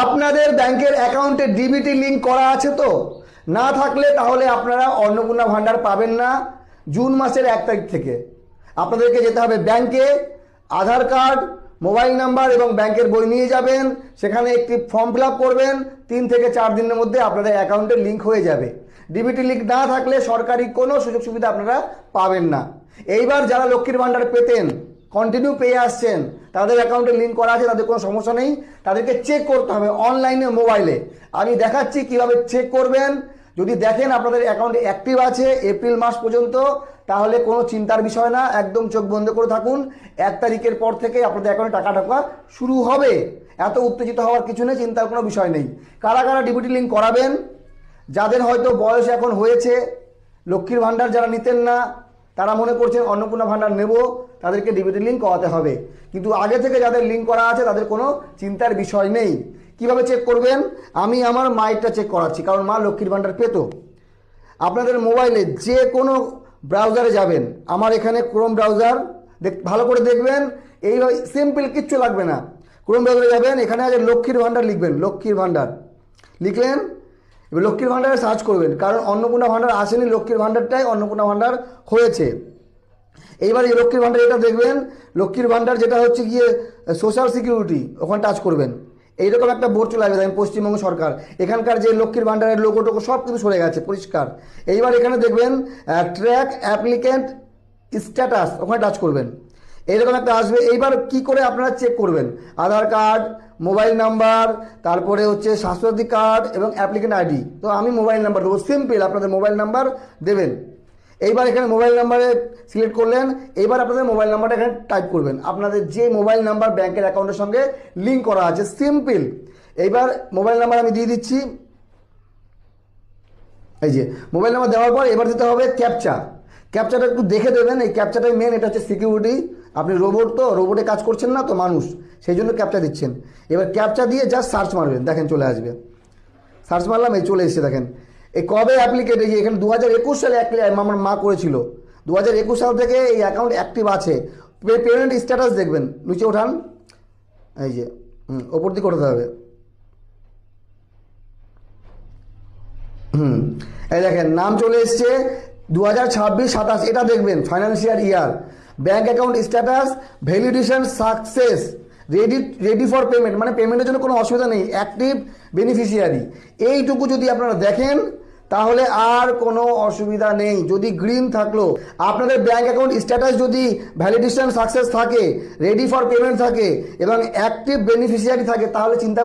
আপনাদের ব্যাংকের অ্যাকাউন্টে ডিবিটি লিংক করা আছে তো? না থাকলে তাহলে আপনারা অন্নপূর্ণা ভান্ডার পাবেন না জুন মাসের 1 তারিখ থেকে। আপনাদেরকে যেতে হবে ব্যাংকে, আধার কার্ড, মোবাইল নাম্বার এবং ব্যাংকের বই নিয়ে যাবেন। সেখানে একটি ফর্ম ফিল আপ করবেন। 3 থেকে 4 দিনের মধ্যে আপনাদের অ্যাকাউন্টে লিংক হয়ে যাবে। ডিবিটি লিংক না থাকলে সরকারি কোনো সুযোগ সুবিধা আপনারা পাবেন না। এইবার যারা লক্ষ্মীর ভান্ডার পেতেন, কন্টিনিউ পেয়ে আসছেন, তাদের অ্যাকাউন্টে লিঙ্ক করা আছে, তাদের কোনো সমস্যা নেই। তাদেরকে চেক করতে হবে অনলাইনে, মোবাইলে। আমি দেখাচ্ছি কিভাবে চেক করবেন। যদি দেখেন আপনাদের অ্যাকাউন্ট অ্যাক্টিভ আছে এপ্রিল মাস পর্যন্ত, তাহলে কোনো চিন্তার বিষয় না, একদম চোখ বন্ধ করে থাকুন। 1 তারিখের পর থেকে আপনাদের অ্যাকাউন্টে টাকা ঢোকা শুরু হবে। এত উত্তেজিত হওয়ার কিছু নেই, চিন্তার কোনো বিষয় নেই। কারা কারা ডিবিটি লিঙ্ক করাবেন? যাদের হয়তো বয়স এখন হয়েছে, লক্ষ্মীর ভান্ডার যারা নিতেন না, তারা মনে করছেন অন্নপূর্ণা ভান্ডার নেব, তাদেরকে ডিবিটি লিঙ্ক করাতে হবে। কিন্তু আগে থেকে যাদের লিঙ্ক করা আছে তাদের কোনো চিন্তার বিষয় নেই। কিভাবে চেক করবেন? আমি আমার মায়েরটা চেক করাচ্ছি, কারণ মা লক্ষ্মীর ভান্ডার পেত। আপনাদের মোবাইলে যে কোনো ব্রাউজারে যাবেন, আমার এখানে ক্রোম ব্রাউজার, ভালো করে দেখবেন। এইভাবে সিম্পল, কিচ্ছু লাগবে না। ক্রোম ব্রাউজারে যাবেন, এখানে আছে লক্ষ্মীর ভান্ডার, লিখবেন লক্ষ্মীর ভান্ডার, লিখলেন। এবার লক্ষ্মীর ভান্ডারে সার্চ করবেন, কারণ অন্নপূর্ণা ভান্ডার আসেনি, লক্ষ্মীর ভান্ডারটাই অন্নপূর্ণা ভান্ডার হয়েছে। এইবার এই লক্ষ্মীর ভান্ডার এটা দেখবেন, লক্ষ্মীর ভান্ডার যেটা হচ্ছে গিয়ে সোশ্যাল সিকিউরিটি, ওখানে টাচ করবেন। এইরকম একটা বোর্ড চলে আসবে, দেখেন পশ্চিমবঙ্গ সরকার। এখানকার যে লক্ষ্মীর ভান্ডারের লোগো টোগো সব কিছু সরে গেছে, পরিষ্কার। এইবার এখানে দেখবেন ট্র্যাক অ্যাপ্লিক্যান্ট স্ট্যাটাস, ওখানে টাচ করবেন। এইরকম একটা আসবে। এইবার কি করে আপনারা চেক করবেন? আধার কার্ড, মোবাইল নাম্বার, তারপরে হচ্ছে স্বাস্থ্যসাথী কার্ড এবং অ্যাপ্লিকেন্ট আইডি। তো আমি মোবাইল নাম্বার দেবো, সিম্পল, আপনাদের মোবাইল নাম্বার দেবেন। এইবার এখানে মোবাইল নাম্বারে সিলেক্ট করলেন। এইবার আপনাদের মোবাইল নাম্বারটা এখানে টাইপ করবেন, আপনাদের যে মোবাইল নাম্বার ব্যাংকের অ্যাকাউন্টের সঙ্গে লিঙ্ক করা আছে, সিম্পল। এইবার মোবাইল নাম্বার আমি দিয়ে দিচ্ছি। এই যে মোবাইল নাম্বার দেওয়ার পর এবার দিতে হবে ক্যাপচা। ক্যাপচাটা একটু দেখে দেবেন, এই ক্যাপচাটাই মেন, এটা হচ্ছে সিকিউরিটি। আপনি রোবট, তো রোবটে কাজ করছেন না তো, মানুষ, সেই জন্য ক্যাপচা দিচ্ছেন। এবার ক্যাপচা দিয়ে জাস্ট সার্চ মারবেন, দেখেন চলে আসবে। সার্চ মারলাম, এই চলে এসেছে, দেখেন। এই কবে অ্যাপ্লিকেট, এই এখানে 2021 সালে আমার মা করেছিল। 2021 সাল থেকে এই অ্যাকাউন্ট অ্যাক্টিভ আছে। পেমেন্ট স্ট্যাটাস দেখবেন, নিচে ওঠান, এই যে ওপর দিকে ওঠাতে হবে। এই দেখেন নাম চলে এসছে 2026-27, এটা দেখবেন financial year. Bank account status validation success, ready for payment, মানে পেমেন্টের জন্য কোনো অসুবিধা নেই, অ্যাক্টিভ বেনিফিশিয়ারি। এইটুকু যদি আপনারা দেখেন তাহলে আর কোনো অসুবিধা নেই। যদি গ্রিন থাকলো, আপনাদের ব্যাঙ্ক অ্যাকাউন্ট স্ট্যাটাস যদি ভ্যালিডেশন সাকসেস থাকে, রেডি ফর পেমেন্ট থাকে এবং অ্যাক্টিভ বেনিফিশিয়ারি থাকে, তাহলে চিন্তা